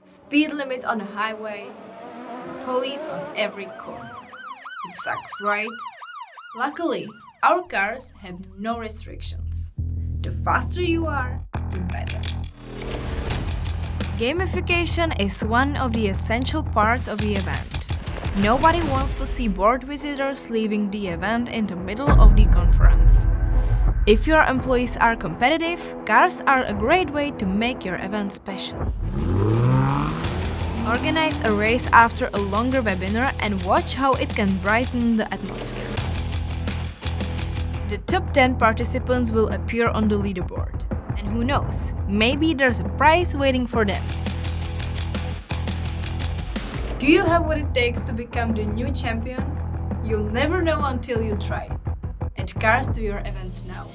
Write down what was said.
speed limit on a highway, police on every corner. It sucks, right? Luckily, our cars have no restrictions. The faster you are, the better. Gamification is one of the essential parts of the event. Nobody wants to see bored visitors leaving the event in the middle of the conference. If your employees are competitive, cars are a great way to make your event special. Organize a race after a longer webinar and watch how it can brighten the atmosphere. The top 10 participants will appear on the leaderboard. And who knows, maybe there's a prize waiting for them. Do you have what it takes to become the new champion? You'll never know until you try. Add cars to your event now.